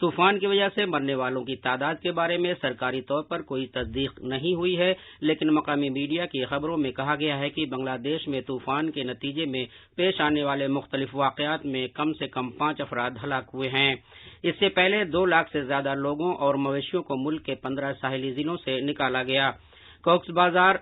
طوفان کی وجہ سے مرنے والوں کی تعداد کے بارے میں سرکاری طور پر کوئی تصدیق نہیں ہوئی ہے، لیکن مقامی میڈیا کی خبروں میں کہا گیا ہے کہ بنگلہ دیش میں طوفان کے نتیجے میں پیش آنے والے مختلف واقعات میں کم سے کم 5 افراد ہلاک ہوئے ہیں۔ اس سے پہلے 2 لاکھ سے زیادہ لوگوں اور مویشیوں کو ملک کے 15 ساحلی ضلعوں سے نکالا گیا۔ کوکس بازار،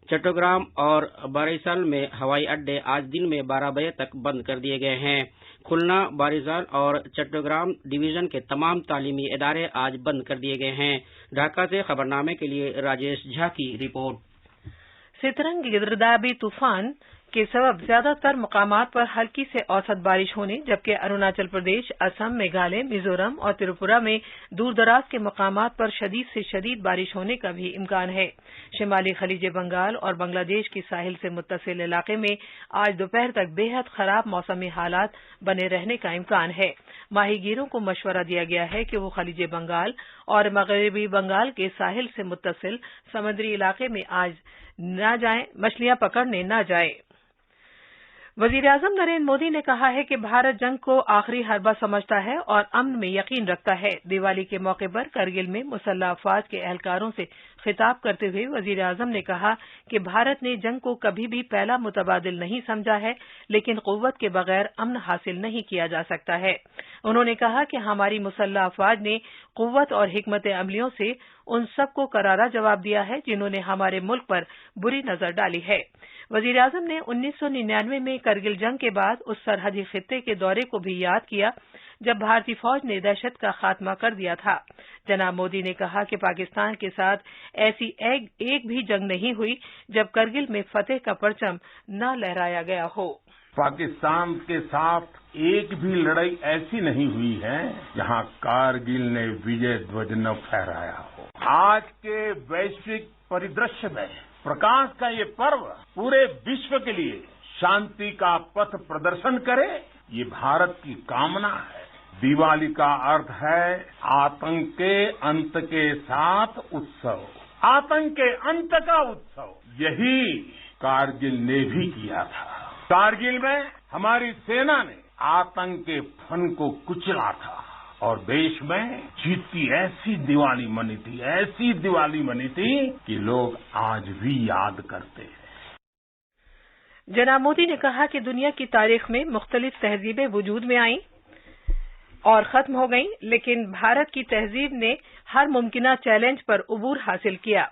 چٹوگرام اور باریسال میں ہوائی اڈے آج دن میں 12 بجے تک بند کر دیے گئے ہیں۔ کھلنا، باریسال اور چٹوگرام ڈویژن کے تمام تعلیمی ادارے آج بند کر دیے گئے ہیں۔ ڈھاکہ سے خبرنامے کے لیے راجیش جھا کی رپورٹ۔ سترنگ گردابی طوفان کے سبب زیادہ تر مقامات پر ہلکی سے اوسط بارش ہونے، جبکہ اروناچل پردیش، اسم، میگھالیہ، میزورم اور تریپورہ میں دور دراز کے مقامات پر شدید سے شدید بارش ہونے کا بھی امکان ہے۔ شمالی خلیج بنگال اور بنگلہ دیش کی ساحل سے متصل علاقے میں آج دوپہر تک بے حد خراب موسمی حالات بنے رہنے کا امکان ہے۔ ماہی گیروں کو مشورہ دیا گیا ہے کہ وہ خلیج بنگال اور مغربی بنگال کے ساحل سے متصل سمندری علاقے میں آج نہ جائیں، مچھلیاں پکڑنے نہ جائیں۔ وزیر اعظم نریندر مودی نے کہا ہے کہ بھارت جنگ کو آخری حربہ سمجھتا ہے اور امن میں یقین رکھتا ہے۔ دیوالی کے موقع پر کرگل میں مسلح افواج کے اہلکاروں سے خطاب کرتے ہوئے وزیر اعظم نے کہا کہ بھارت نے جنگ کو کبھی بھی پہلا متبادل نہیں سمجھا ہے، لیکن قوت کے بغیر امن حاصل نہیں کیا جا سکتا ہے۔ انہوں نے کہا کہ ہماری مسلح افواج نے قوت اور حکمت عملیوں سے ان سب کو کرارا جواب دیا ہے جنہوں نے ہمارے ملک پر بری نظر ڈالی ہے۔ وزیر اعظم نے 1999 میں کرگل جنگ کے بعد اس سرحدی خطے کے دورے کو بھی یاد کیا جب بھارتی فوج نے دہشت کا خاتمہ کر دیا تھا۔ جناب مودی نے کہا کہ پاکستان کے ساتھ ایسی ایک بھی جنگ نہیں ہوئی جب کرگل میں فتح کا پرچم نہ لہرایا گیا ہو۔ پاکستان کے ساتھ ایک بھی لڑائی ایسی نہیں ہوئی ہے جہاں کارگل نے وجے دھوج نہ پھہرایا ہو۔ آج کے ویشوک پریدرشیہ میں پرکاش کا یہ پرو پورے وشو کے لیے شانتی کا پتھ پردرشن کرے، یہ بھارت کی کامنا ہے۔ دیوالی کا ارتھ ہے آتنک کے انت کے ساتھ اتسو، آتنک کے انت کا اتسو۔ یہی کارگل نے بھی کیا تھا۔ کارگل میں ہماری سینا نے آتنک کے فن کو کچلا تھا اور دیش میں جیت کی ایسی دیوالی منی تھی، ایسی دیوالی منی تھی کہ لوگ آج بھی یاد کرتے ہیں۔ جناب مودی نے کہا کہ دنیا کی تاریخ میں مختلف تہذیبیں وجود میں آئیں اور ختم ہو گئیں، لیکن بھارت کی تہذیب نے ہر ممکنہ چیلنج پر عبور حاصل کیا۔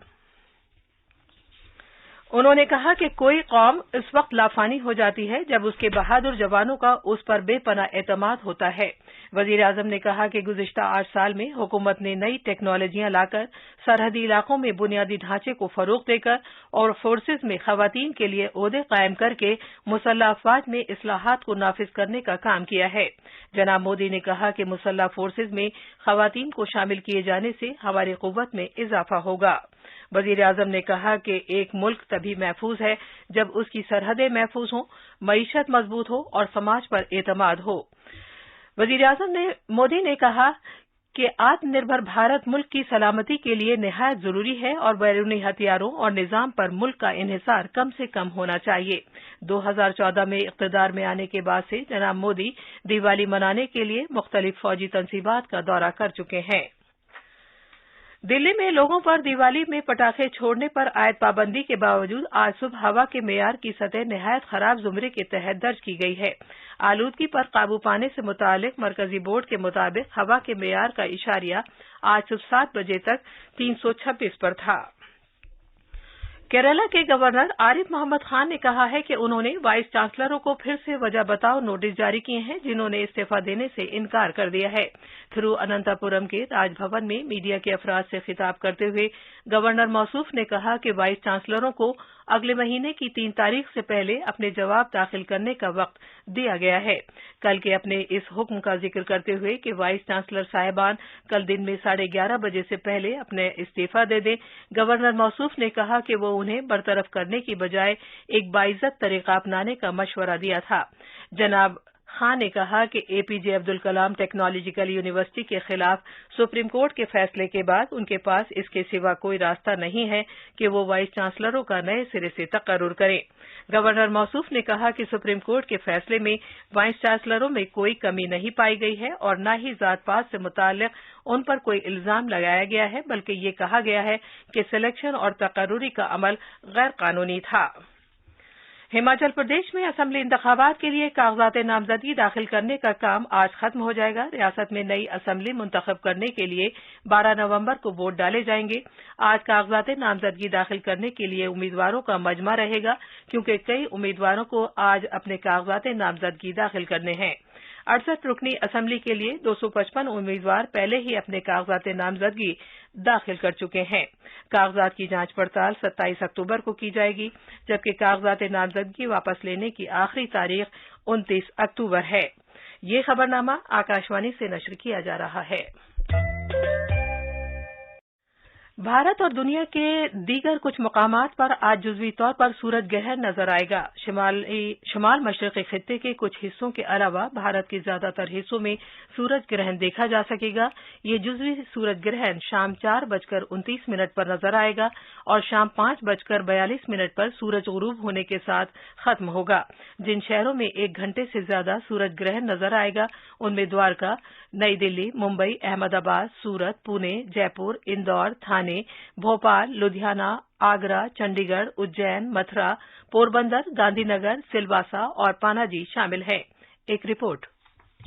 انہوں نے کہا کہ کوئی قوم اس وقت لافانی ہو جاتی ہے جب اس کے بہادر جوانوں کا اس پر بے پناہ اعتماد ہوتا ہے۔ وزیر اعظم نے کہا کہ گزشتہ 8 سال میں حکومت نے نئی ٹیکنالوجیاں لا کر سرحدی علاقوں میں بنیادی ڈھانچے کو فروغ دے کر اور فورسز میں خواتین کے لیے عہدے قائم کر کے مسلح افواج میں اصلاحات کو نافذ کرنے کا کام کیا ہے۔ جناب مودی نے کہا کہ مسلح فورسز میں خواتین کو شامل کیے جانے سے ہماری قوت میں اضافہ ہوگا۔ وزیر اعظم نے کہا کہ ایک ملک تبھی محفوظ ہے جب اس کی سرحدیں محفوظ ہوں، معیشت مضبوط ہو اور سماج پر اعتماد ہو۔ وزیر اعظم مودی نے کہا کہ آتم نربھر بھارت ملک کی سلامتی کے لیے نہایت ضروری ہے اور بیرونی ہتھیاروں اور نظام پر ملک کا انحصار کم سے کم ہونا چاہیے۔ 2014 میں اقتدار میں آنے کے بعد سے جناب مودی دیوالی منانے کے لیے مختلف فوجی تنصیبات کا دورہ کر چکے ہیں۔ دلی میں لوگوں پر دیوالی میں پٹاخے چھوڑنے پر عائد پابندی کے باوجود آج صبح ہوا کے معیار کی سطح نہایت خراب زمرے کے تحت درج کی گئی ہے۔ آلودگی پر قابو پانے سے متعلق مرکزی بورڈ کے مطابق ہوا کے معیار کا اشاریہ آج صبح 7 بجے تک 326 پر تھا۔ کیرالہ کے گورنر عارف محمد خان نے کہا ہے کہ انہوں نے وائس چانسلروں کو پھر سے وجہ بتاؤ نوٹس جاری کیے ہیں جنہوں نے استعفی دینے سے انکار کر دیا ہے۔ تھرو اننتا پورم کے راج بھون میں میڈیا کے افراد سے خطاب کرتے ہوئے گورنر موصوف نے کہا کہ وائس چانسلروں کو اگلے مہینے کی 3 تاریخ سے پہلے اپنے جواب داخل کرنے کا وقت دیا گیا ہے۔ کل کے اپنے اس حکم کا ذکر کرتے ہوئے کہ وائس چانسلر صاحبان کل دن میں 11:30 بجے سے پہلے اپنے استعفی دے دیں، گورنر موصوف نے کہا کہ وہ انہیں برطرف کرنے کی بجائے ایک باعزت طریقہ اپنانے کا مشورہ دیا تھا۔ جناب خان نے کہا کہ APJ عبدال کلام ٹیکنالوجیکل یونیورسٹی کے خلاف سپریم کورٹ کے فیصلے کے بعد ان کے پاس اس کے سوا کوئی راستہ نہیں ہے کہ وہ وائس چانسلروں کا نئے سرے سے تقرر کریں۔ گورنر موصوف نے کہا کہ سپریم کورٹ کے فیصلے میں وائس چانسلروں میں کوئی کمی نہیں پائی گئی ہے اور نہ ہی ذات پات سے متعلق ان پر کوئی الزام لگایا گیا ہے، بلکہ یہ کہا گیا ہے کہ سلیکشن اور تقرری کا عمل غیر قانونی تھا۔ ہماچل پردیش میں اسمبلی انتخابات کے لیے کاغذات نامزدگی داخل کرنے کا کام آج ختم ہو جائے گا۔ ریاست میں نئی اسمبلی منتخب کرنے کے لیے 12 نومبر کو ووٹ ڈالے جائیں گے۔ آج کاغذات نامزدگی داخل کرنے کے لیے امیدواروں کا مجمع رہے گا، کیونکہ کئی امیدواروں کو آج اپنے کاغذات نامزدگی داخل کرنے ہیں۔ 68 رکنی اسمبلی کے لیے 255 امیدوار پہلے ہی اپنے کاغذات نامزدگی داخل کر چکے ہیں۔ کاغذات کی جانچ پڑتال 27 اکتوبر کو کی جائے گی، جبکہ کاغذات نامزدگی واپس لینے کی آخری تاریخ 29 اکتوبر ہے۔ یہ خبرنامہ آکاشوانی سے نشر کیا جا رہا ہے۔ بھارت اور دنیا کے دیگر کچھ مقامات پر آج جزوی طور پر سورج گرہن نظر آئے گا۔ شمال مشرقی خطے کے کچھ حصوں کے علاوہ بھارت کے زیادہ تر حصوں میں سورج گرہن دیکھا جا سکے گا۔ یہ جزوی سورج گرہن شام 4:29 پر نظر آئے گا اور شام 5:42 پر سورج غروب ہونے کے ساتھ ختم ہوگا۔ جن شہروں میں 1 گھنٹے سے زیادہ سورج گرہن نظر آئے گا ان میں دوارکا، نئی دلی، ممبئی، احمد آباد، سورت، پونے، جے پور، اندور، تھانے، بھوپال، لدھیانہ، آگرہ، چنڈی گڑھ، اجین، متھرا، پوربندر، گاندھی نگر، سلواسا اور پاناجی شامل ہیں۔ ایک رپورٹ۔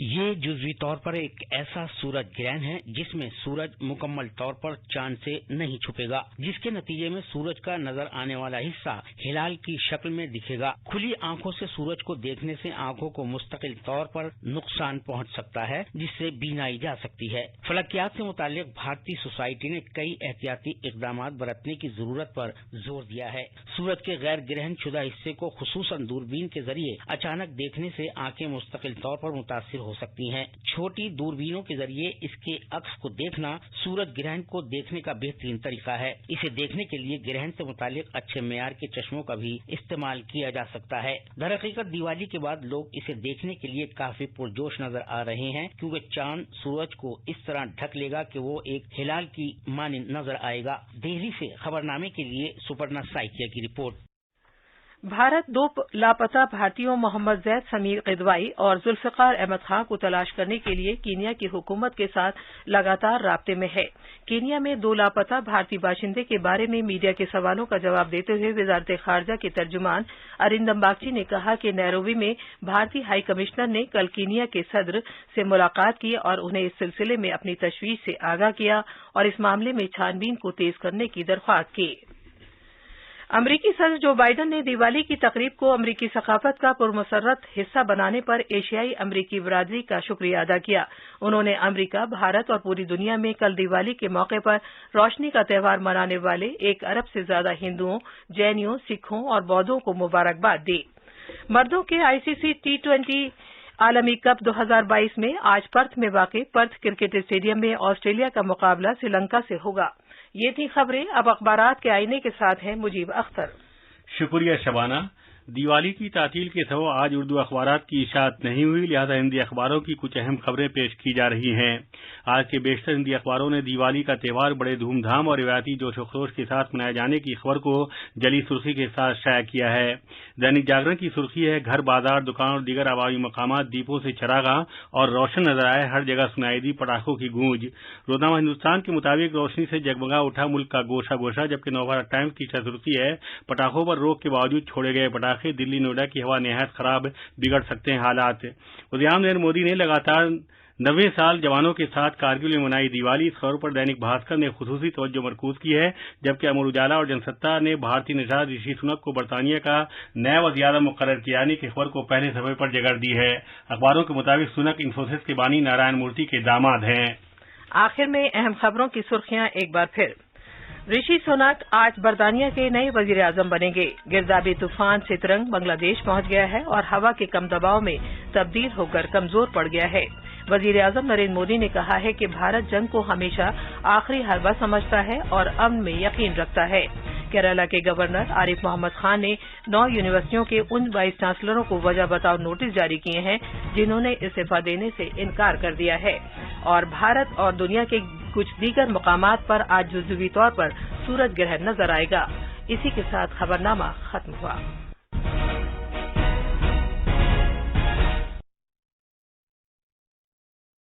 یہ جزوی طور پر ایک ایسا سورج گرہن ہے جس میں سورج مکمل طور پر چاند سے نہیں چھپے گا، جس کے نتیجے میں سورج کا نظر آنے والا حصہ ہلال کی شکل میں دکھے گا۔ کھلی آنکھوں سے سورج کو دیکھنے سے آنکھوں کو مستقل طور پر نقصان پہنچ سکتا ہے، جس سے بینائی جا سکتی ہے۔ فلکیات سے متعلق بھارتی سوسائٹی نے کئی احتیاطی اقدامات برتنے کی ضرورت پر زور دیا ہے۔ سورج کے غیر گرہن شدہ حصے کو خصوصاً دوربین کے ذریعے اچانک دیکھنے سے آنکھیں مستقل طور پر متاثر ہو سکتی ہیں۔ چھوٹی دوربینوں کے ذریعے اس کے عکس کو دیکھنا سورج گرہن کو دیکھنے کا بہترین طریقہ ہے۔ اسے دیکھنے کے لیے گرہن سے متعلق اچھے معیار کے چشموں کا بھی استعمال کیا جا سکتا ہے۔ درحقیقت دیوالی کے بعد لوگ اسے دیکھنے کے لیے کافی پرجوش نظر آ رہے ہیں، کیونکہ چاند سورج کو اس طرح ڈھک لے گا کہ وہ ایک ہلال کی مانند نظر آئے گا۔ دہلی سے خبرنامے کے لیے سپرنا سائکیا کی رپورٹ۔ بھارت 2 لاپتہ بھارتیوں محمد زید سمیر قدوائی اور ذوالفقار احمد خان کو تلاش کرنے کے لیے کینیا کی حکومت کے ساتھ لگاتار رابطے میں ہے۔ کینیا میں 2 لاپتہ بھارتی باشندے کے بارے میں میڈیا کے سوالوں کا جواب دیتے ہوئے وزارت خارجہ کے ترجمان ارندم باگچی نے کہا کہ نیروبی میں بھارتی ہائی کمشنر نے کل کینیا کے صدر سے ملاقات کی اور انہیں اس سلسلے میں اپنی تشویش سے آگاہ کیا اور اس معاملے میں چھان بین کو تیز کرنے کی درخواست کی۔ امریکی صدر جو بائیڈن نے دیوالی کی تقریب کو امریکی ثقافت کا پرمسرت حصہ بنانے پر ایشیائی امریکی برادری کا شکریہ ادا کیا۔ انہوں نے امریکہ، بھارت اور پوری دنیا میں کل دیوالی کے موقع پر روشنی کا تہوار منانے والے 1 ارب سے زیادہ ہندوؤں، جینوں، سکھوں اور بودھوں کو مبارکباد دی۔ مردوں کے ICC T20 عالمی کپ 2022 میں آج پرتھ میں واقع پرتھ کرکٹ اسٹیڈیم میں آسٹریلیا کا مقابلہ سری لنکا سے ہوگا۔ یہ تھی خبریں۔ اب اخبارات کے آئینے کے ساتھ ہیں مجیب اختر۔ شکریہ شبانہ۔ دیوالی کی تعطیل کے سبب آج اردو اخبارات کی اشاعت نہیں ہوئی، لہذا ہندی اخباروں کی کچھ اہم خبریں پیش کی جا رہی ہیں۔ آج کے بیشتر ہندی اخباروں نے دیوالی کا تہوار بڑے دھوم دھام اور روایتی جوش و خروش کے ساتھ منائے جانے کی خبر کو جلی سرخی کے ساتھ شائع کیا ہے۔ دینک جاگرن کی سرخی ہے، گھر، بازار، دکان اور دیگر عوامی مقامات دیپوں سے چراغاں اور روشن نظر آئے، ہر جگہ سنائی دی پٹاخوں کی گونج۔ روزنامہ ہندوستان کے مطابق روشنی سے جگمگا اٹھا ملک کا گوشہ گوشہ، جبکہ نوبھارت ٹائمز کی سرخی ہے، پٹاخوں پر روک کے باوجود چھوڑے گئے پٹاخے، دلی نوئیڈا کی ہوا نہایت خراب، بگڑ سکتے ہیں حالات۔ وزیر اعظم نریندر مودی نے لگاتار 90 سال جوانوں کے ساتھ کارگل میں منائی دیوالی، اس خبر پر دینک بھاسکر نے خصوصی توجہ مرکوز کی ہے، جبکہ امر اجالا اور جن ستا نے بھارتی نژاد رشی سنک کو برطانیہ کا نیا وزیر اعظم مقرر کیے جانے کی خبر کو پہلے صفحے پر جگہ دی ہے۔ اخباروں کے مطابق سنک انفوسس کے بانی نارائن مورتی کے داماد ہیں۔ آخر میں اہم خبروں کی سرخیاں ایک بار پھر۔ رشی سنک آج برطانیہ کے نئے وزیر اعظم بنیں گے۔ گردابی طوفان سترنگ بنگلہ دیش پہنچ گیا ہے اور ہوا کے کم دباؤ میں تبدیل ہو کر کمزور پڑ گیا ہے۔ وزیر اعظم نریندر مودی نے کہا ہے کہ بھارت جنگ کو ہمیشہ آخری حربہ سمجھتا ہے اور امن میں یقین رکھتا ہے۔ کیرالہ کے گورنر عارف محمد خان نے 9 یونیورسٹیوں کے ان 22 چانسلروں کو وجہ بتاؤ نوٹس جاری کیے ہیں جنہوں نے استعفی دینے سے انکار کر دیا ہے، اور بھارت اور دنیا کے کچھ دیگر مقامات پر آج جزوی طور پر سورج گرہن نظر آئے گا۔ اسی کے ساتھ خبرنامہ ختم ہوا۔